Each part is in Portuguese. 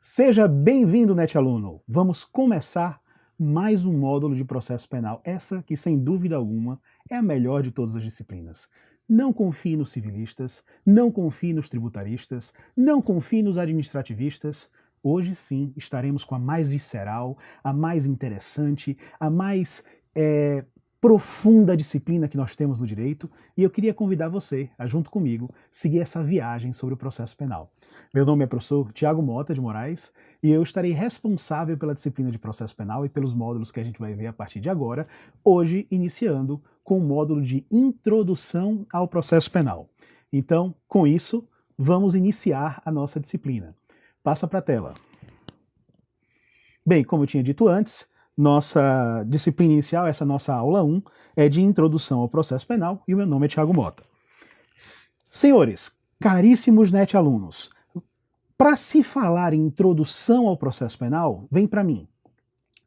Seja bem-vindo, NetAluno! Vamos começar mais um módulo de processo penal, essa que, sem dúvida alguma, é a melhor de todas as disciplinas. Não confie nos civilistas, não confie nos tributaristas, não confie nos administrativistas. Hoje sim estaremos com a mais visceral, a mais interessante, a mais profunda disciplina que nós temos no direito, e eu queria convidar você a, junto comigo, seguir essa viagem sobre o processo penal. Meu nome é professor Tiago Mota de Moraes, e eu estarei responsável pela disciplina de processo penal e pelos módulos que a gente vai ver a partir de agora, hoje iniciando com o módulo de introdução ao processo penal. Então, com isso, vamos iniciar a nossa disciplina. Passa para a tela. Bem, como eu tinha dito antes, nossa disciplina inicial, essa nossa aula 1, é de introdução ao processo penal, e o meu nome é Tiago Mota. Senhores, caríssimos NetAlunos, para se falar em introdução ao processo penal, vem para mim.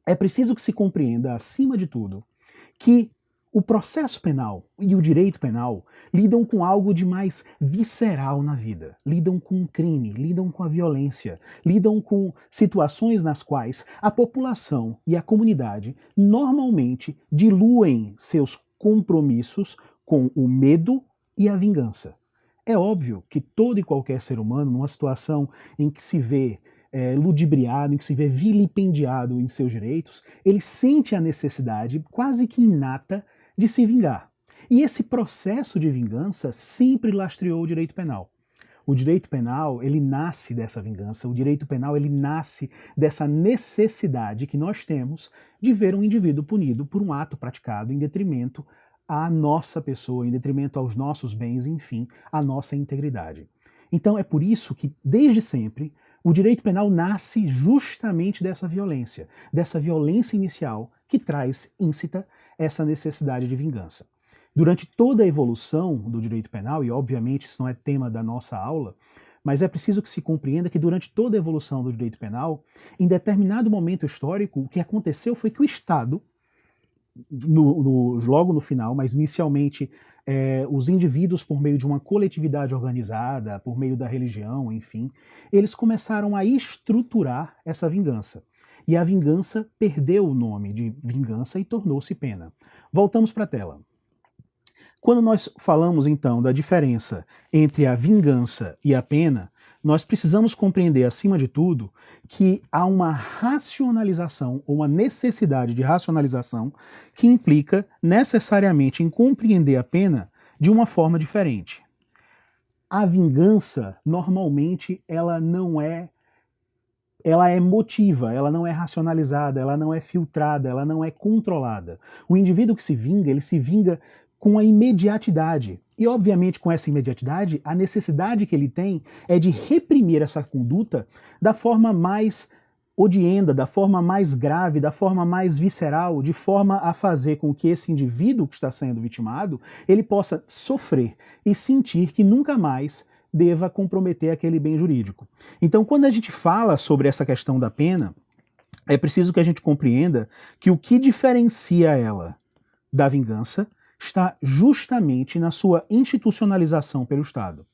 É preciso que se compreenda, acima de tudo, que o processo penal e o direito penal lidam com algo de mais visceral na vida. Lidam com o crime, lidam com a violência, lidam com situações nas quais a população e a comunidade normalmente diluem seus compromissos com o medo e a vingança. É óbvio que todo e qualquer ser humano, numa situação em que se vê ludibriado, em que se vê vilipendiado em seus direitos, ele sente a necessidade quase que inata de se vingar. E esse processo de vingança sempre lastreou o direito penal. O direito penal, ele nasce dessa vingança, o direito penal, ele nasce dessa necessidade que nós temos de ver um indivíduo punido por um ato praticado em detrimento à nossa pessoa, em detrimento aos nossos bens, enfim, à nossa integridade. Então é por isso que, desde sempre, o direito penal nasce justamente dessa violência inicial que traz íncita essa necessidade de vingança. Durante toda a evolução do direito penal, e obviamente isso não é tema da nossa aula, mas é preciso que se compreenda que durante toda a evolução do direito penal, em determinado momento histórico, o que aconteceu foi que o Estado, logo no final, mas inicialmente os indivíduos, por meio de uma coletividade organizada, por meio da religião, enfim, eles começaram a estruturar essa vingança. E a vingança perdeu o nome de vingança e tornou-se pena. Voltamos para a tela. Quando nós falamos, então, da diferença entre a vingança e a pena, nós precisamos compreender, acima de tudo, que há uma racionalização, ou uma necessidade de racionalização, que implica necessariamente em compreender a pena de uma forma diferente. A vingança, normalmente, ela é emotiva, ela não é racionalizada, ela não é filtrada, ela não é controlada. O indivíduo que se vinga, ele se vinga com a imediatidade. E, obviamente, com essa imediatidade, a necessidade que ele tem é de reprimir essa conduta da forma mais odienta, da forma mais grave, da forma mais visceral, de forma a fazer com que esse indivíduo que está sendo vitimado, ele possa sofrer e sentir que nunca mais deva comprometer aquele bem jurídico. Então, quando a gente fala sobre essa questão da pena, é preciso que a gente compreenda que o que diferencia ela da vingança está justamente na sua institucionalização pelo Estado.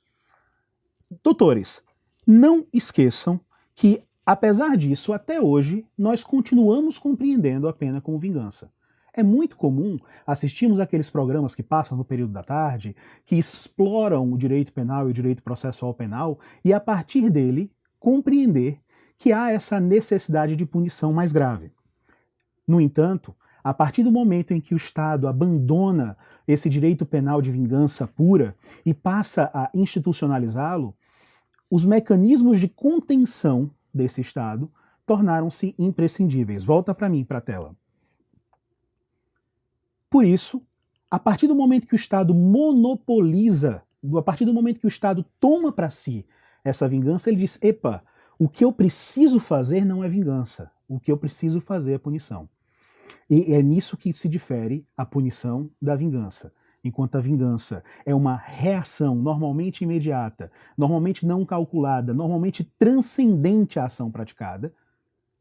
Doutores, não esqueçam que, apesar disso, até hoje, nós continuamos compreendendo a pena como vingança. É muito comum assistirmos aqueles programas que passam no período da tarde, que exploram o direito penal e o direito processual penal, e a partir dele compreender que há essa necessidade de punição mais grave. No entanto, a partir do momento em que o Estado abandona esse direito penal de vingança pura e passa a institucionalizá-lo, os mecanismos de contenção desse Estado tornaram-se imprescindíveis. Volta para mim, para a tela. Por isso, a partir do momento que o Estado monopoliza, a partir do momento que o Estado toma para si essa vingança, ele diz, epa, o que eu preciso fazer não é vingança, o que eu preciso fazer é punição. E é nisso que se difere a punição da vingança. Enquanto a vingança é uma reação normalmente imediata, normalmente não calculada, normalmente transcendente à ação praticada,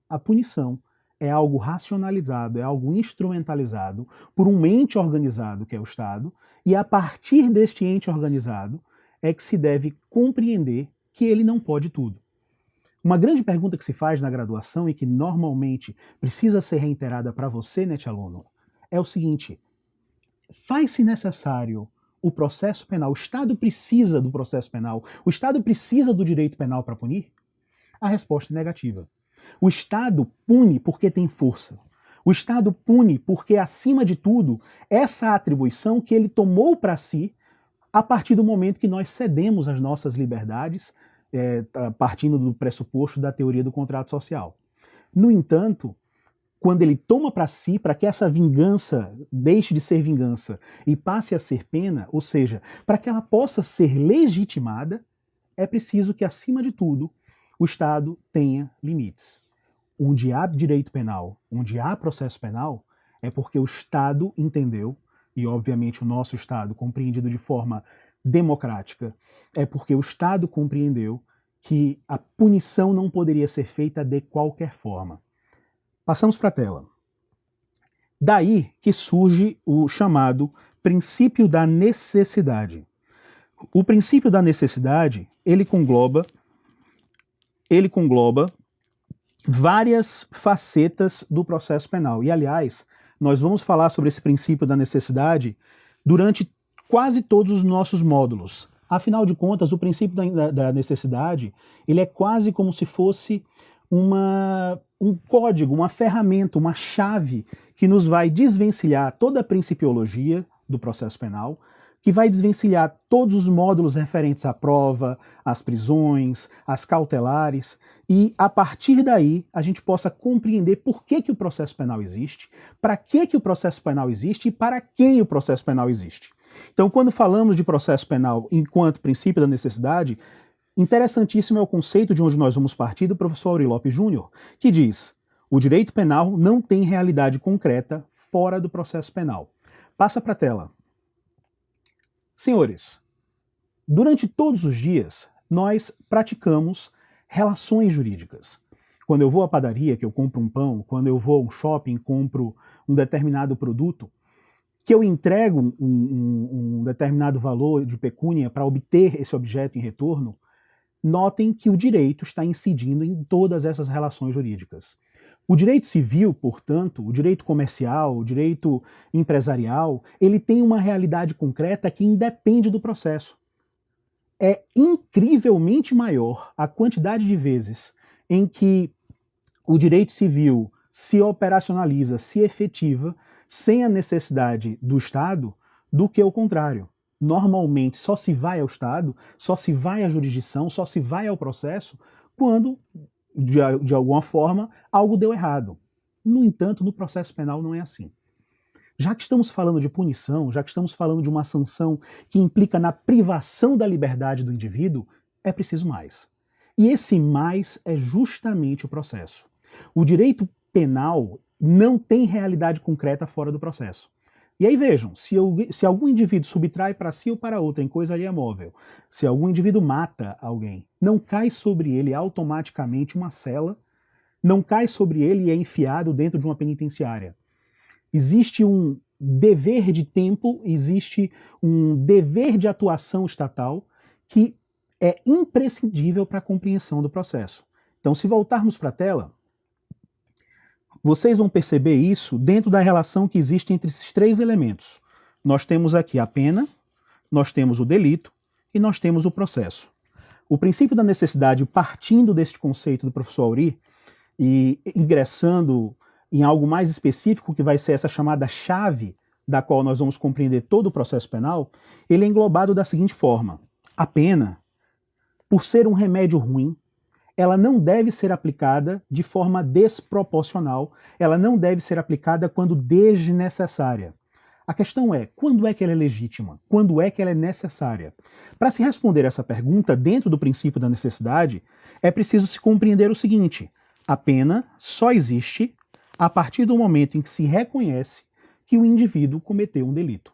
a punição é algo racionalizado, é algo instrumentalizado por um ente organizado, que é o Estado, e a partir deste ente organizado é que se deve compreender que ele não pode tudo. Uma grande pergunta que se faz na graduação e que normalmente precisa ser reiterada para você, NET-aluno, é o seguinte: faz-se necessário o processo penal? O Estado precisa do processo penal? O Estado precisa do direito penal para punir? A resposta é negativa. O Estado pune porque tem força. O Estado pune porque, acima de tudo, essa atribuição que ele tomou para si a partir do momento que nós cedemos as nossas liberdades, partindo do pressuposto da teoria do contrato social. No entanto, quando ele toma para si, para que essa vingança deixe de ser vingança e passe a ser pena, ou seja, para que ela possa ser legitimada, é preciso que, acima de tudo, o Estado tenha limites. Onde há direito penal, onde há processo penal, é porque o Estado entendeu, e obviamente o nosso Estado, compreendido de forma democrática, é porque o Estado compreendeu que a punição não poderia ser feita de qualquer forma. Passamos para a tela. Daí que surge o chamado princípio da necessidade. O princípio da necessidade, ele congloba várias facetas do processo penal. E, aliás, nós vamos falar sobre esse princípio da necessidade durante quase todos os nossos módulos. Afinal de contas, o princípio da necessidade, ele é quase como se fosse um código, uma ferramenta, uma chave que nos vai desvencilhar toda a principiologia do processo penal, que vai desvencilhar todos os módulos referentes à prova, às prisões, às cautelares, e a partir daí a gente possa compreender por que o processo penal existe, para que o processo penal existe e para quem o processo penal existe. Então, quando falamos de processo penal enquanto princípio da necessidade, interessantíssimo é o conceito de onde nós vamos partir do professor Aury Lopes Júnior, que diz: o direito penal não tem realidade concreta fora do processo penal. Passa para a tela. Senhores, durante todos os dias, nós praticamos relações jurídicas. Quando eu vou à padaria, que eu compro um pão, quando eu vou a um shopping, compro um determinado produto, que eu entrego um determinado valor de pecúnia para obter esse objeto em retorno, notem que o direito está incidindo em todas essas relações jurídicas. O direito civil, portanto, o direito comercial, o direito empresarial, ele tem uma realidade concreta que independe do processo. É incrivelmente maior a quantidade de vezes em que o direito civil se operacionaliza, se efetiva, sem a necessidade do Estado, do que o contrário. Normalmente só se vai ao Estado, só se vai à jurisdição, só se vai ao processo quando, de alguma forma, algo deu errado. No entanto, no processo penal não é assim. Já que estamos falando de punição, já que estamos falando de uma sanção que implica na privação da liberdade do indivíduo, é preciso mais. E esse mais é justamente o processo. O direito penal não tem realidade concreta fora do processo. E aí vejam, se algum indivíduo subtrai para si ou para outra em coisa alheia móvel, se algum indivíduo mata alguém, não cai sobre ele automaticamente uma cela, não cai sobre ele e é enfiado dentro de uma penitenciária. Existe um dever de tempo, existe um dever de atuação estatal que é imprescindível para a compreensão do processo. Então, se voltarmos para a tela, vocês vão perceber isso dentro da relação que existe entre esses três elementos. Nós temos aqui a pena, nós temos o delito e nós temos o processo. O princípio da necessidade, partindo deste conceito do professor Aury e ingressando em algo mais específico, que vai ser essa chamada chave da qual nós vamos compreender todo o processo penal, ele é englobado da seguinte forma: a pena, por ser um remédio ruim, ela não deve ser aplicada de forma desproporcional, ela não deve ser aplicada quando desnecessária. A questão é, quando é que ela é legítima? Quando é que ela é necessária? Para se responder essa pergunta, dentro do princípio da necessidade, é preciso se compreender o seguinte: a pena só existe a partir do momento em que se reconhece que o indivíduo cometeu um delito.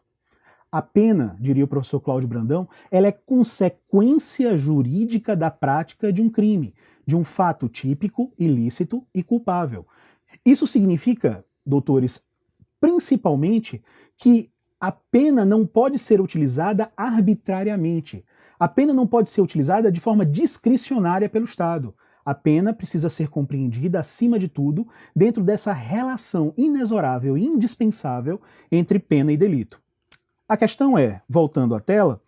A pena, diria o professor Cláudio Brandão, ela é consequência jurídica da prática de um crime, de um fato típico, ilícito e culpável. Isso significa, doutores, principalmente, que a pena não pode ser utilizada arbitrariamente. A pena não pode ser utilizada de forma discricionária pelo Estado. A pena precisa ser compreendida, acima de tudo, dentro dessa relação inexorável e indispensável entre pena e delito. A questão é, voltando à tela,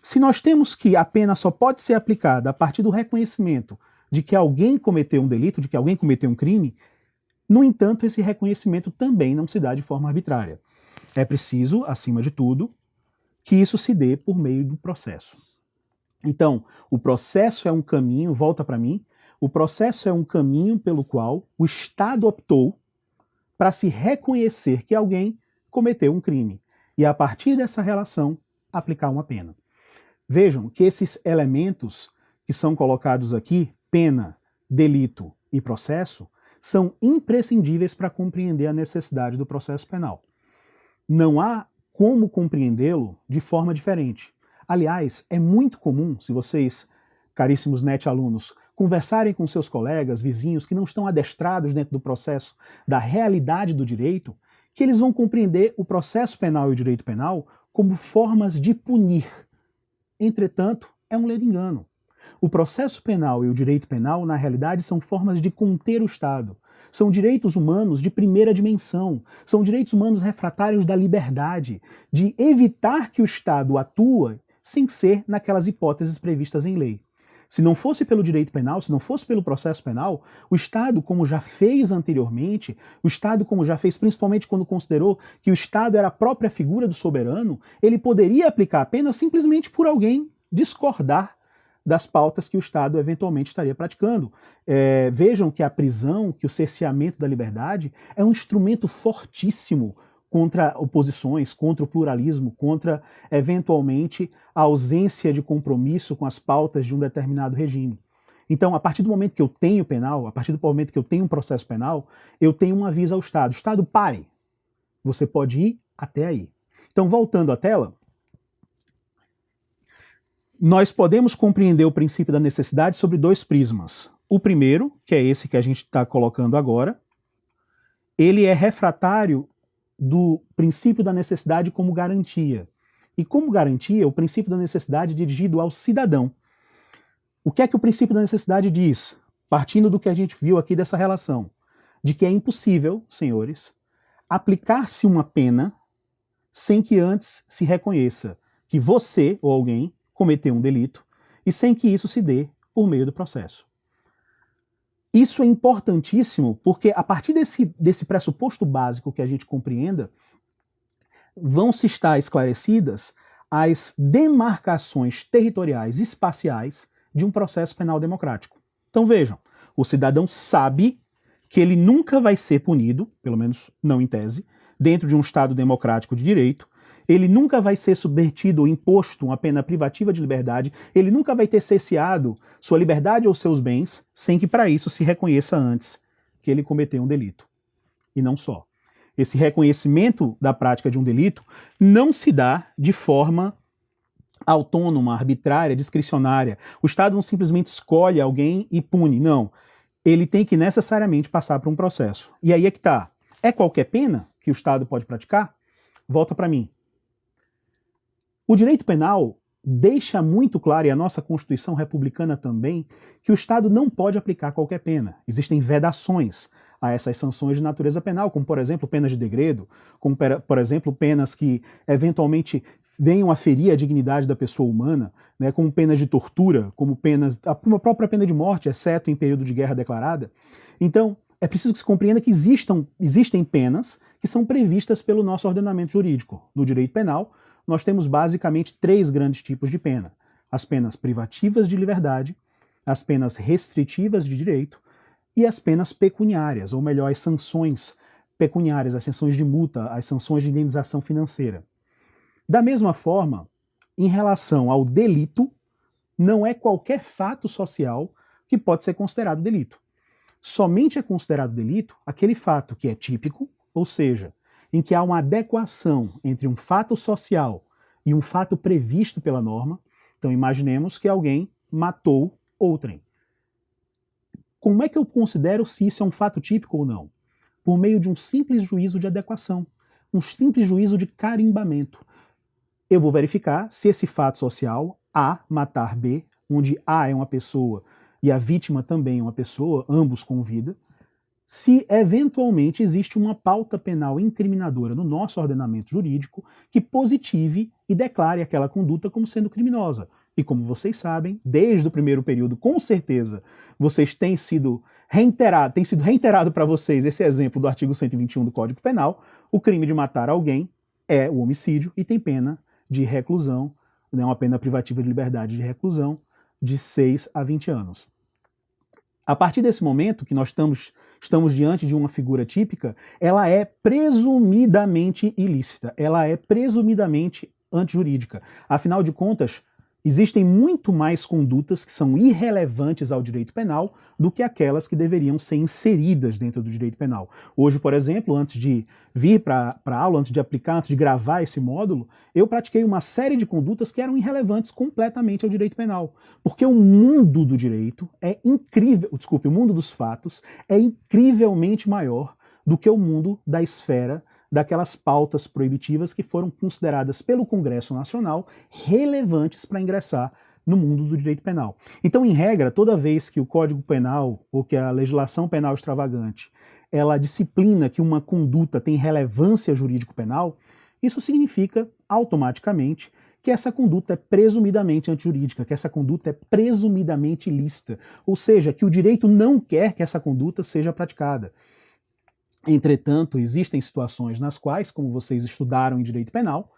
se nós temos que a pena só pode ser aplicada a partir do reconhecimento de que alguém cometeu um delito, de que alguém cometeu um crime, no entanto, esse reconhecimento também não se dá de forma arbitrária. É preciso, acima de tudo, que isso se dê por meio do processo. Então, o processo é um caminho, volta para mim, o processo é um caminho pelo qual o Estado optou para se reconhecer que alguém cometeu um crime e, a partir dessa relação, aplicar uma pena. Vejam que esses elementos que são colocados aqui, pena, delito e processo, são imprescindíveis para compreender a necessidade do processo penal. Não há como compreendê-lo de forma diferente. Aliás, é muito comum, se vocês, caríssimos NET-alunos, conversarem com seus colegas, vizinhos, que não estão adestrados dentro do processo da realidade do direito, que eles vão compreender o processo penal e o direito penal como formas de punir. Entretanto, é um ledo engano. O processo penal e o direito penal, na realidade, são formas de conter o Estado. São direitos humanos de primeira dimensão. São direitos humanos refratários da liberdade, de evitar que o Estado atue sem ser naquelas hipóteses previstas em lei. Se não fosse pelo direito penal, se não fosse pelo processo penal, o Estado, como já fez anteriormente, o Estado, como já fez principalmente quando considerou que o Estado era a própria figura do soberano, ele poderia aplicar a pena simplesmente por alguém discordar das pautas que o Estado eventualmente estaria praticando. Vejam que a prisão, que o cerceamento da liberdade é um instrumento fortíssimo contra oposições, contra o pluralismo, contra, eventualmente, a ausência de compromisso com as pautas de um determinado regime. Então, a partir do momento que eu tenho penal, a partir do momento que eu tenho um processo penal, eu tenho um aviso ao Estado. Estado, pare! Você pode ir até aí. Então, voltando à tela, nós podemos compreender o princípio da necessidade sobre dois prismas. O primeiro, que é esse que a gente está colocando agora, ele é refratário do princípio da necessidade como garantia. E como garantia, o princípio da necessidade é dirigido ao cidadão. O que é que o princípio da necessidade diz? Partindo do que a gente viu aqui dessa relação, de que é impossível, senhores, aplicar-se uma pena sem que antes se reconheça que você ou alguém cometeu um delito e sem que isso se dê por meio do processo. Isso é importantíssimo porque, a partir desse pressuposto básico que a gente compreenda, vão se estar esclarecidas as demarcações territoriais espaciais de um processo penal democrático. Então vejam, o cidadão sabe que ele nunca vai ser punido, pelo menos não em tese, dentro de um Estado democrático de direito, ele nunca vai ser submetido ou imposto uma pena privativa de liberdade, ele nunca vai ter cerceado sua liberdade ou seus bens, sem que para isso se reconheça antes que ele cometeu um delito. E não só. Esse reconhecimento da prática de um delito não se dá de forma autônoma, arbitrária, discricionária. O Estado não simplesmente escolhe alguém e pune, não. Ele tem que necessariamente passar por um processo. E aí é que está. É qualquer pena que o Estado pode praticar? Volta para mim. O direito penal deixa muito claro, e a nossa Constituição republicana também, que o Estado não pode aplicar qualquer pena. Existem vedações a essas sanções de natureza penal, como, por exemplo, penas de degredo, como, por exemplo, penas que, eventualmente, venham a ferir a dignidade da pessoa humana, né, como penas de tortura, como penas, a própria pena de morte, exceto em período de guerra declarada. Então, é preciso que se compreenda que existem penas que são previstas pelo nosso ordenamento jurídico. No direito penal, nós temos basicamente 3 grandes tipos de pena. As penas privativas de liberdade, as penas restritivas de direito e as penas pecuniárias, ou melhor, as sanções pecuniárias, as sanções de multa, as sanções de indenização financeira. Da mesma forma, em relação ao delito, não é qualquer fato social que pode ser considerado delito. Somente é considerado delito aquele fato que é típico, ou seja, em que há uma adequação entre um fato social e um fato previsto pela norma. Então imaginemos que alguém matou outrem. Como é que eu considero se isso é um fato típico ou não? Por meio de um simples juízo de adequação, um simples juízo de carimbamento. Eu vou verificar se esse fato social, A matar B, onde A é uma pessoa e a vítima também é uma pessoa, ambos com vida, se eventualmente existe uma pauta penal incriminadora no nosso ordenamento jurídico que positive e declare aquela conduta como sendo criminosa. E como vocês sabem, desde o primeiro período, com certeza, vocês têm sido reiterado para vocês esse exemplo do artigo 121 do Código Penal: o crime de matar alguém é o homicídio e tem pena de reclusão, né, uma pena privativa de liberdade de reclusão de 6 a 20 anos. A partir desse momento que nós estamos diante de uma figura típica, ela é presumidamente ilícita, ela é presumidamente antijurídica. Afinal de contas, existem muito mais condutas que são irrelevantes ao direito penal do que aquelas que deveriam ser inseridas dentro do direito penal. Hoje, por exemplo, antes de vir para a aula, antes de aplicar, antes de gravar esse módulo, eu pratiquei uma série de condutas que eram irrelevantes completamente ao direito penal. Porque o mundo do direito é incrível, o mundo dos fatos é incrivelmente maior do que o mundo da esfera daquelas pautas proibitivas que foram consideradas pelo Congresso Nacional relevantes para ingressar no mundo do direito penal. Então, em regra, toda vez que o Código Penal ou que a legislação penal extravagante ela disciplina que uma conduta tem relevância jurídico-penal, isso significa automaticamente que essa conduta é presumidamente antijurídica, que essa conduta é presumidamente ilícita, ou seja, que o direito não quer que essa conduta seja praticada. Entretanto, existem situações nas quais, como vocês estudaram em direito penal,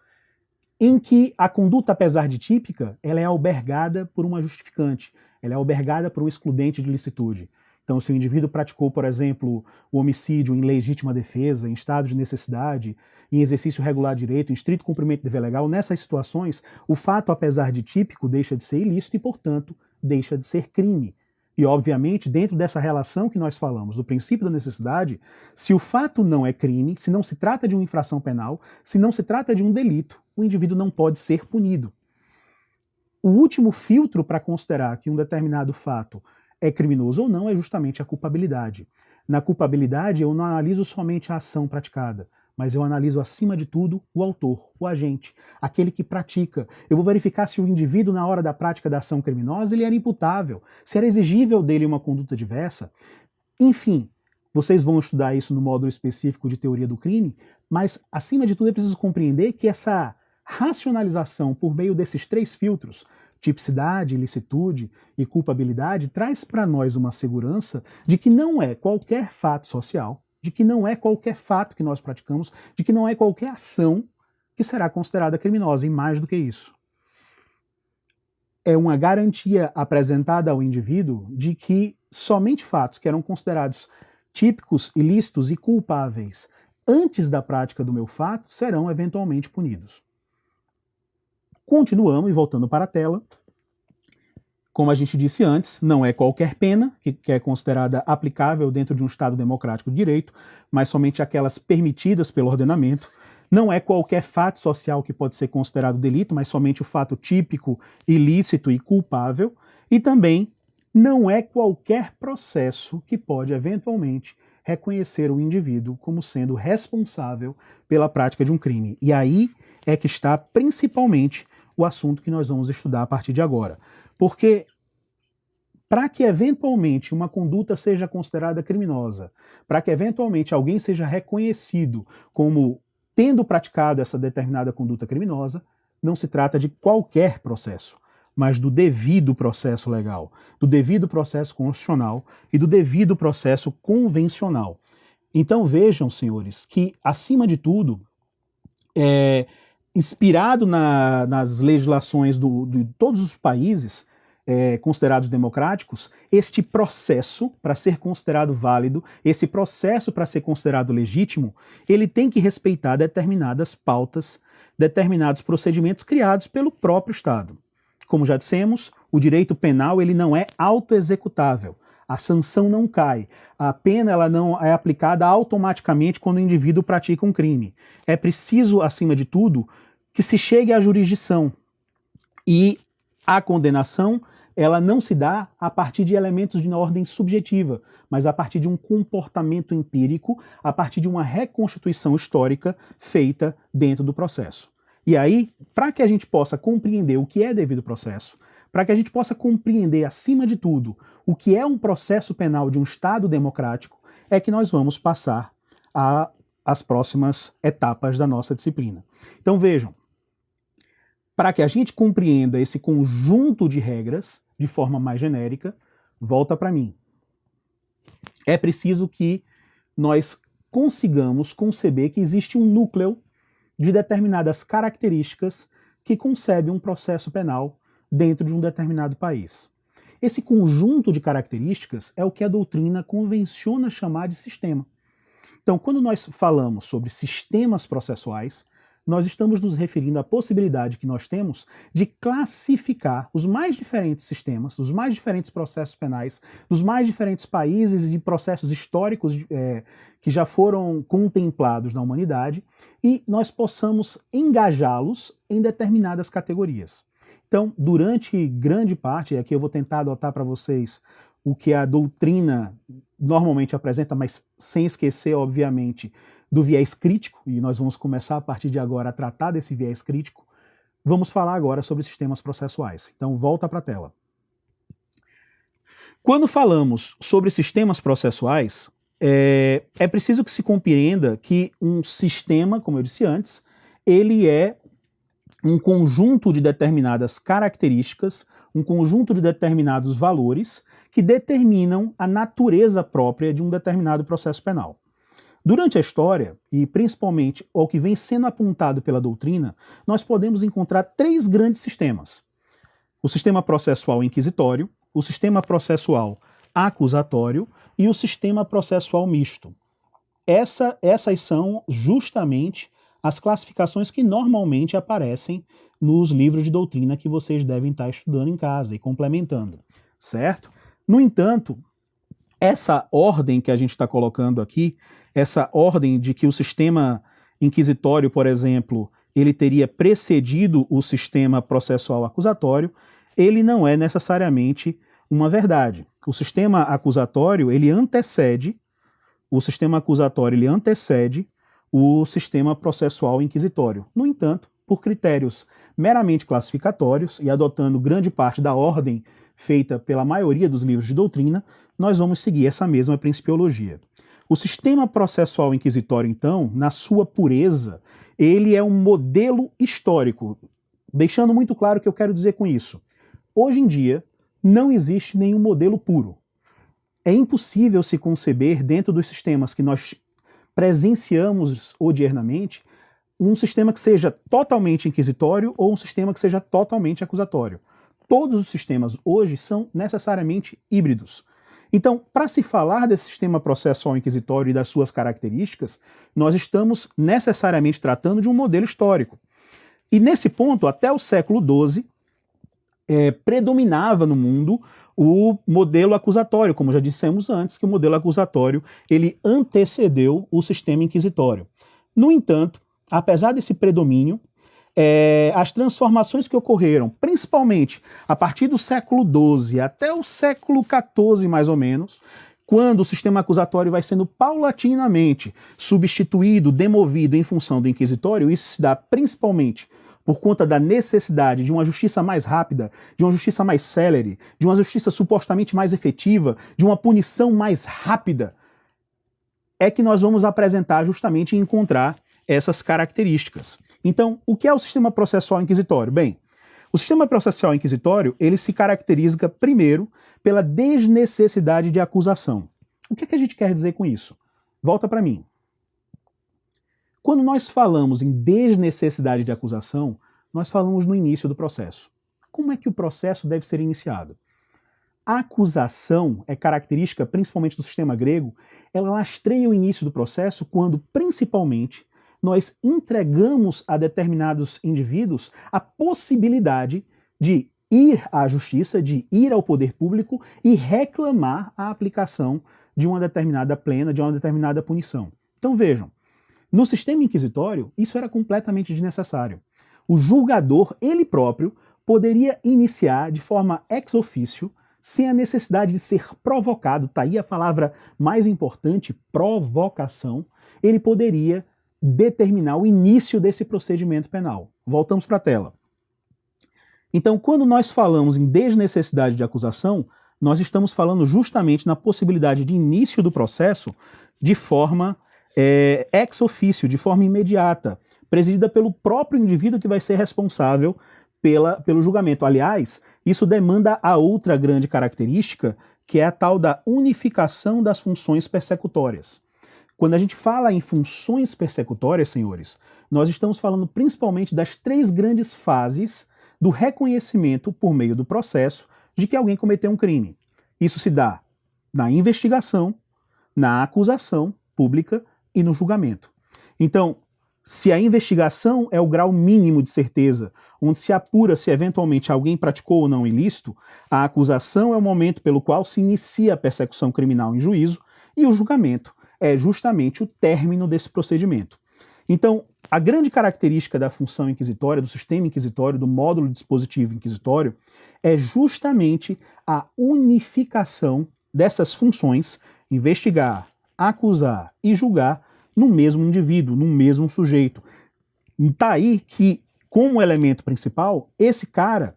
em que a conduta, apesar de típica, ela é albergada por uma justificante, ela é albergada por um excludente de licitude. Então, se o indivíduo praticou, por exemplo, o homicídio em legítima defesa, em estado de necessidade, em exercício regular de direito, em estrito cumprimento do dever legal, nessas situações, o fato, apesar de típico, deixa de ser ilícito e, portanto, deixa de ser crime. E, obviamente, dentro dessa relação que nós falamos, do princípio da necessidade, se o fato não é crime, se não se trata de uma infração penal, se não se trata de um delito, o indivíduo não pode ser punido. O último filtro para considerar que um determinado fato é criminoso ou não é justamente a culpabilidade. Na culpabilidade, eu não analiso somente a ação praticada, mas eu analiso, acima de tudo, o autor, o agente, aquele que pratica. Eu vou verificar se o indivíduo, na hora da prática da ação criminosa, ele era imputável, se era exigível dele uma conduta diversa. Enfim, vocês vão estudar isso no módulo específico de teoria do crime, mas, acima de tudo, é preciso compreender que essa racionalização por meio desses 3 filtros, tipicidade, ilicitude e culpabilidade, traz para nós uma segurança de que não é qualquer fato social, de que não é qualquer fato que nós praticamos, de que não é qualquer ação que será considerada criminosa, e mais do que isso. É uma garantia apresentada ao indivíduo de que somente fatos que eram considerados típicos, ilícitos e culpáveis antes da prática do meu fato serão eventualmente punidos. Continuamos e voltando para a tela. Como a gente disse antes, não é qualquer pena que é considerada aplicável dentro de um Estado democrático de direito, mas somente aquelas permitidas pelo ordenamento. Não é qualquer fato social que pode ser considerado delito, mas somente o fato típico, ilícito e culpável. E também não é qualquer processo que pode eventualmente reconhecer o indivíduo como sendo responsável pela prática de um crime. E aí é que está principalmente o assunto que nós vamos estudar a partir de agora. Porque para que eventualmente uma conduta seja considerada criminosa, para que eventualmente alguém seja reconhecido como tendo praticado essa determinada conduta criminosa, não se trata de qualquer processo, mas do devido processo legal, do devido processo constitucional e do devido processo convencional. Então vejam, senhores, que acima de tudo, inspirado nas legislações de todos os países considerados democráticos, este processo, para ser considerado válido, esse processo para ser considerado legítimo, ele tem que respeitar determinadas pautas, determinados procedimentos criados pelo próprio Estado. Como já dissemos, o direito penal ele não é autoexecutável. A sanção não cai. A pena ela não é aplicada automaticamente quando o indivíduo pratica um crime. É preciso, acima de tudo, que se chegue à jurisdição. E a condenação ela não se dá a partir de elementos de ordem subjetiva, mas a partir de um comportamento empírico, a partir de uma reconstituição histórica feita dentro do processo. E aí, para que a gente possa compreender o que é devido processo, para que a gente possa compreender, acima de tudo, o que é um processo penal de um Estado democrático, é que nós vamos passar às próximas etapas da nossa disciplina. Então vejam, para que a gente compreenda esse conjunto de regras de forma mais genérica, volta para mim. É preciso que nós consigamos conceber que existe um núcleo de determinadas características que concebe um processo penal dentro de um determinado país. Esse conjunto de características é o que a doutrina convenciona chamar de sistema. Então, quando nós falamos sobre sistemas processuais, nós estamos nos referindo à possibilidade que nós temos de classificar os mais diferentes sistemas, os mais diferentes processos penais, dos mais diferentes países e processos históricos que já foram contemplados na humanidade, e nós possamos engajá-los em determinadas categorias. Então, durante grande parte, e aqui eu vou tentar adotar para vocês o que a doutrina normalmente apresenta, mas sem esquecer, obviamente, do viés crítico, e nós vamos começar a partir de agora a tratar desse viés crítico, vamos falar agora sobre sistemas processuais. Então volta para a tela. Quando falamos sobre sistemas processuais, é preciso que se compreenda que um sistema, como eu disse antes, ele é um conjunto de determinadas características, um conjunto de determinados valores que determinam a natureza própria de um determinado processo penal. Durante a história, e principalmente ao que vem sendo apontado pela doutrina, nós podemos encontrar três grandes sistemas. O sistema processual inquisitório, o sistema processual acusatório e o sistema processual misto. Essas são justamente as classificações que normalmente aparecem nos livros de doutrina que vocês devem estar estudando em casa e complementando, certo? No entanto, essa ordem que a gente está colocando aqui, essa ordem de que o sistema inquisitório, por exemplo, ele teria precedido o sistema processual acusatório, ele não é necessariamente uma verdade. O sistema acusatório, ele antecede o sistema processual inquisitório. No entanto, por critérios meramente classificatórios e adotando grande parte da ordem feita pela maioria dos livros de doutrina, nós vamos seguir essa mesma principiologia. O sistema processual inquisitório, então, na sua pureza, ele é um modelo histórico, deixando muito claro o que eu quero dizer com isso. Hoje em dia, não existe nenhum modelo puro. É impossível se conceber, dentro dos sistemas que nós presenciamos odiernamente, um sistema que seja totalmente inquisitório ou um sistema que seja totalmente acusatório. Todos os sistemas hoje são necessariamente híbridos. Então, para se falar desse sistema processual inquisitório e das suas características, nós estamos necessariamente tratando de um modelo histórico. E nesse ponto, até o século XII, predominava no mundo o modelo acusatório, como já dissemos antes, que o modelo acusatório ele antecedeu o sistema inquisitório. No entanto, apesar desse predomínio, as transformações que ocorreram, principalmente a partir do século XII até o século XIV, mais ou menos, quando o sistema acusatório vai sendo paulatinamente substituído, demovido em função do inquisitório, isso se dá principalmente por conta da necessidade de uma justiça mais rápida, de uma justiça mais célere, de uma justiça supostamente mais efetiva, de uma punição mais rápida, é que nós vamos apresentar justamente e encontrar essas características. Então, o que é o sistema processual inquisitório? Bem, o sistema processual inquisitório, ele se caracteriza primeiro pela desnecessidade de acusação. O que é que a gente quer dizer com isso? Volta para mim. Quando nós falamos em desnecessidade de acusação, nós falamos no início do processo. Como é que o processo deve ser iniciado? A acusação é característica, principalmente do sistema grego, ela lastreia o início do processo quando, principalmente, nós entregamos a determinados indivíduos a possibilidade de ir à justiça, de ir ao poder público e reclamar a aplicação de uma determinada pena, de uma determinada punição. Então vejam, no sistema inquisitório, isso era completamente desnecessário. O julgador, ele próprio, poderia iniciar de forma ex officio, sem a necessidade de ser provocado, tá aí a palavra mais importante, provocação, ele poderia determinar o início desse procedimento penal. Voltamos para a tela. Então, quando nós falamos em desnecessidade de acusação, nós estamos falando justamente na possibilidade de início do processo de forma ex officio, de forma imediata, presidida pelo próprio indivíduo que vai ser responsável pelo julgamento. Aliás, isso demanda a outra grande característica, que é a tal da unificação das funções persecutórias. Quando a gente fala em funções persecutórias, senhores, nós estamos falando principalmente das 3 grandes fases do reconhecimento por meio do processo de que alguém cometeu um crime. Isso se dá na investigação, na acusação pública e no julgamento. Então, se a investigação é o grau mínimo de certeza, onde se apura se eventualmente alguém praticou ou não ilícito, a acusação é o momento pelo qual se inicia a persecução criminal em juízo e o julgamento é justamente o término desse procedimento. Então, a grande característica da função inquisitória, do sistema inquisitório, do módulo dispositivo inquisitório, é justamente a unificação dessas funções, investigar, acusar e julgar, no mesmo indivíduo, no mesmo sujeito. Está aí que, como elemento principal, esse cara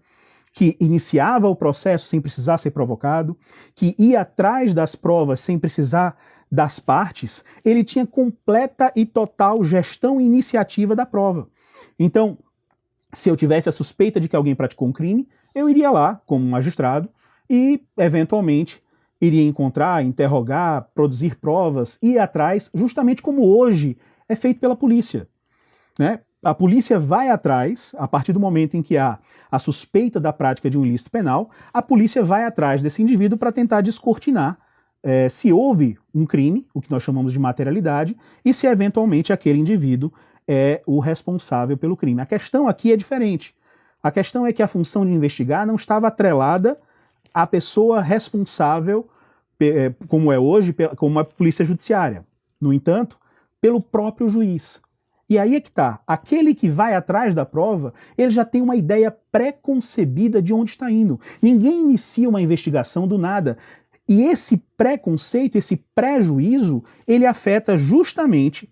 que iniciava o processo sem precisar ser provocado, que ia atrás das provas sem precisar das partes, ele tinha completa e total gestão e iniciativa da prova. Então, se eu tivesse a suspeita de que alguém praticou um crime, eu iria lá, como magistrado, e, eventualmente, iria encontrar, interrogar, produzir provas, ir atrás, justamente como hoje é feito pela polícia, né? A polícia vai atrás, a partir do momento em que há a suspeita da prática de um ilícito penal, a polícia vai atrás desse indivíduo para tentar descortinar se houve um crime, o que nós chamamos de materialidade, e se eventualmente aquele indivíduo é o responsável pelo crime. A questão aqui é diferente. A questão é que a função de investigar não estava atrelada à pessoa responsável, como é hoje, como a polícia judiciária. No entanto, pelo próprio juiz. E aí é que está. Aquele que vai atrás da prova, ele já tem uma ideia pré-concebida de onde está indo. Ninguém inicia uma investigação do nada. E esse preconceito, esse prejuízo, ele afeta justamente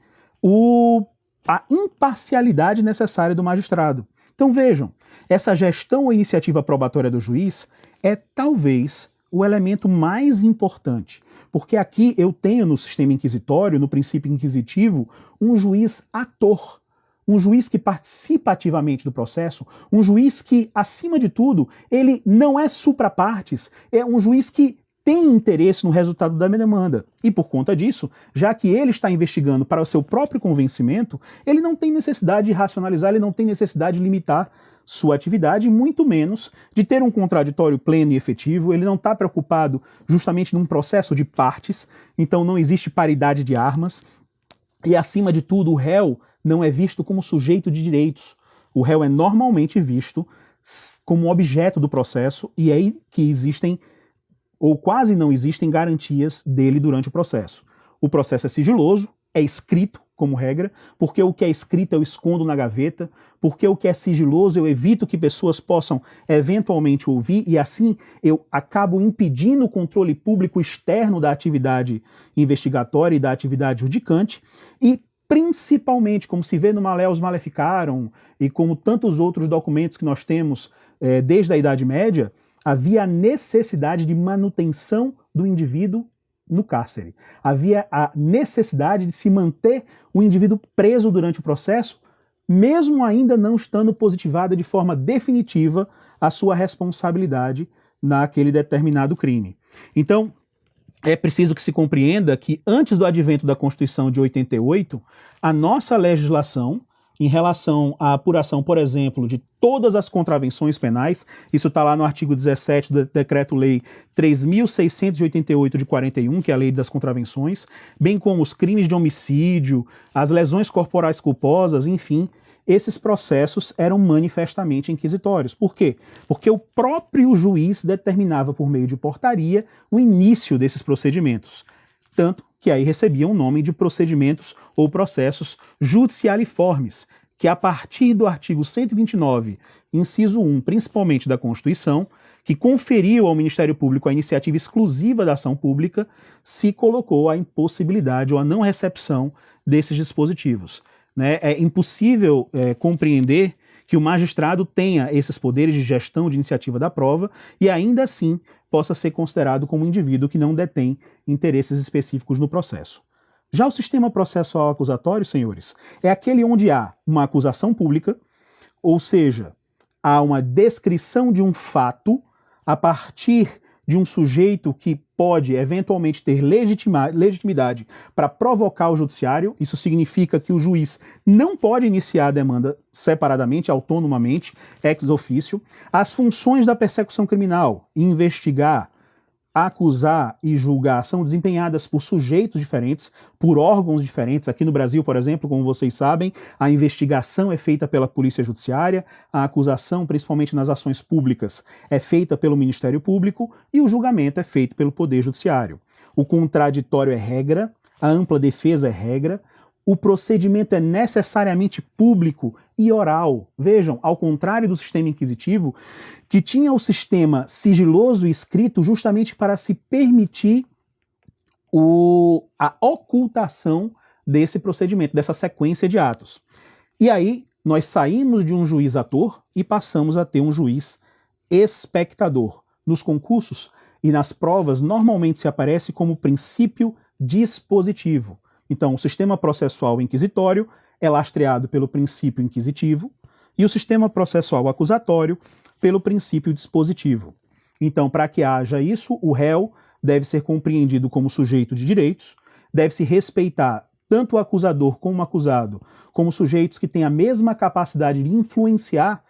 a imparcialidade necessária do magistrado. Então vejam, essa gestão ou iniciativa probatória do juiz é talvez o elemento mais importante, porque aqui eu tenho no sistema inquisitório, no princípio inquisitivo, um juiz ator, um juiz que participa ativamente do processo, um juiz que, acima de tudo, ele não é supra-partes, é um juiz que tem interesse no resultado da demanda. E por conta disso, já que ele está investigando para o seu próprio convencimento, ele não tem necessidade de racionalizar, ele não tem necessidade de limitar sua atividade, muito menos de ter um contraditório pleno e efetivo. Ele não está preocupado justamente num processo de partes, então não existe paridade de armas. E, acima de tudo, o réu não é visto como sujeito de direitos. O réu é normalmente visto como objeto do processo, e é aí que existem ou quase não existem garantias dele durante o processo. O processo é sigiloso, é escrito como regra, porque o que é escrito eu escondo na gaveta, porque o que é sigiloso eu evito que pessoas possam eventualmente ouvir, e assim eu acabo impedindo o controle público externo da atividade investigatória e da atividade judicante, e principalmente, como se vê no Maleus Maleficarum e como tantos outros documentos que nós temos desde a Idade Média, havia a necessidade de manutenção do indivíduo no cárcere. Havia a necessidade de se manter o indivíduo preso durante o processo, mesmo ainda não estando positivada de forma definitiva a sua responsabilidade naquele determinado crime. Então, é preciso que se compreenda que, antes do advento da Constituição de 88, a nossa legislação, em relação à apuração, por exemplo, de todas as contravenções penais, isso está lá no artigo 17 do Decreto-Lei 3.688 de 41, que é a Lei das Contravenções, bem como os crimes de homicídio, as lesões corporais culposas, enfim, esses processos eram manifestamente inquisitórios. Por quê? Porque o próprio juiz determinava por meio de portaria o início desses procedimentos. Tanto que aí recebiam o nome de procedimentos ou processos judicialiformes, que a partir do artigo 129, inciso 1, principalmente da Constituição, que conferiu ao Ministério Público a iniciativa exclusiva da ação pública, se colocou a impossibilidade ou a não recepção desses dispositivos. É impossível compreender que o magistrado tenha esses poderes de gestão de iniciativa da prova e ainda assim possa ser considerado como um indivíduo que não detém interesses específicos no processo. Já o sistema processual acusatório, senhores, é aquele onde há uma acusação pública, ou seja, há uma descrição de um fato a partir de um sujeito que pode eventualmente ter legitimidade para provocar o judiciário. Isso significa que o juiz não pode iniciar a demanda separadamente, autonomamente, ex officio. As funções da persecução criminal, investigar, acusar e julgar, são desempenhadas por sujeitos diferentes, por órgãos diferentes. Aqui no Brasil, por exemplo, como vocês sabem, a investigação é feita pela Polícia Judiciária, a acusação, principalmente nas ações públicas, é feita pelo Ministério Público e o julgamento é feito pelo Poder Judiciário. O contraditório é regra, a ampla defesa é regra, o procedimento é necessariamente público e oral. Vejam, ao contrário do sistema inquisitivo, que tinha o sistema sigiloso e escrito justamente para se permitir a ocultação desse procedimento, dessa sequência de atos. E aí, nós saímos de um juiz ator e passamos a ter um juiz espectador. Nos concursos e nas provas, normalmente se aparece como princípio dispositivo. Então, o sistema processual inquisitório é lastreado pelo princípio inquisitivo e o sistema processual acusatório pelo princípio dispositivo. Então, para que haja isso, o réu deve ser compreendido como sujeito de direitos, deve-se respeitar tanto o acusador como o acusado como sujeitos que têm a mesma capacidade de influenciar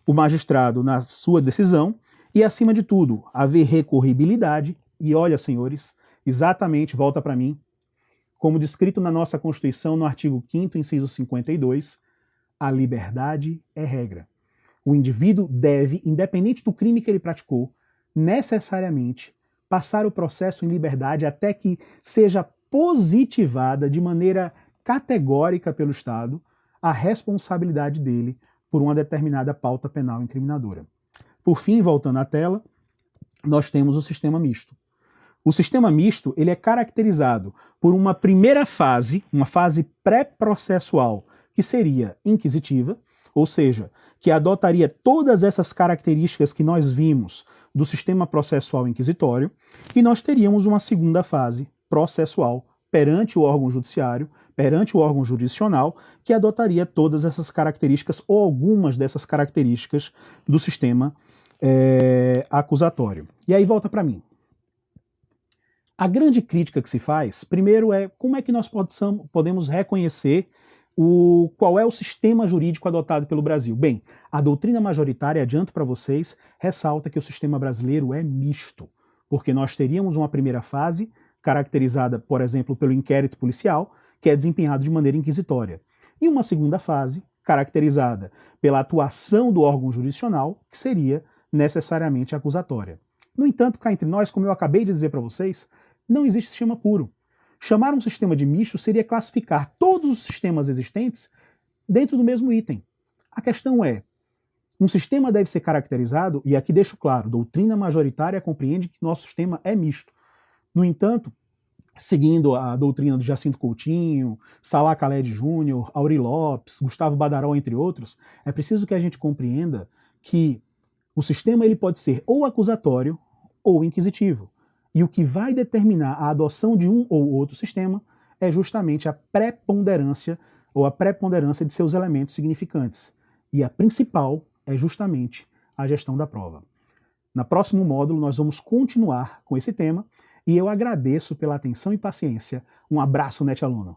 o magistrado na sua decisão e, acima de tudo, haver recorribilidade. E olha, senhores, exatamente, volta para mim, como descrito na nossa Constituição, no artigo 5º, inciso 52, a liberdade é regra. O indivíduo deve, independente do crime que ele praticou, necessariamente passar o processo em liberdade até que seja positivada de maneira categórica pelo Estado a responsabilidade dele por uma determinada pauta penal incriminadora. Por fim, voltando à tela, nós temos o sistema misto. O sistema misto ele é caracterizado por uma primeira fase, uma fase pré-processual, que seria inquisitiva, ou seja, que adotaria todas essas características que nós vimos do sistema processual inquisitório, e nós teríamos uma segunda fase processual perante o órgão judiciário, perante o órgão jurisdicional, que adotaria todas essas características ou algumas dessas características do sistema acusatório. E aí volta para mim. A grande crítica que se faz, primeiro, é como é que nós podemos reconhecer qual é o sistema jurídico adotado pelo Brasil. Bem, a doutrina majoritária, adianto para vocês, ressalta que o sistema brasileiro é misto, porque nós teríamos uma primeira fase, caracterizada, por exemplo, pelo inquérito policial, que é desempenhado de maneira inquisitória, e uma segunda fase, caracterizada pela atuação do órgão jurisdicional, que seria necessariamente acusatória. No entanto, cá entre nós, como eu acabei de dizer para vocês, não existe sistema puro. Chamar um sistema de misto seria classificar todos os sistemas existentes dentro do mesmo item. A questão é, um sistema deve ser caracterizado, e aqui deixo claro, doutrina majoritária compreende que nosso sistema é misto. No entanto, seguindo a doutrina do Jacinto Coutinho, Salah Khaled Júnior, Aury Lopes, Gustavo Badaró, entre outros, é preciso que a gente compreenda que o sistema ele pode ser ou acusatório ou inquisitivo. E o que vai determinar a adoção de um ou outro sistema é justamente a preponderância ou a preponderância de seus elementos significantes. E a principal é justamente a gestão da prova. No próximo módulo nós vamos continuar com esse tema e eu agradeço pela atenção e paciência. Um abraço, NetAluno.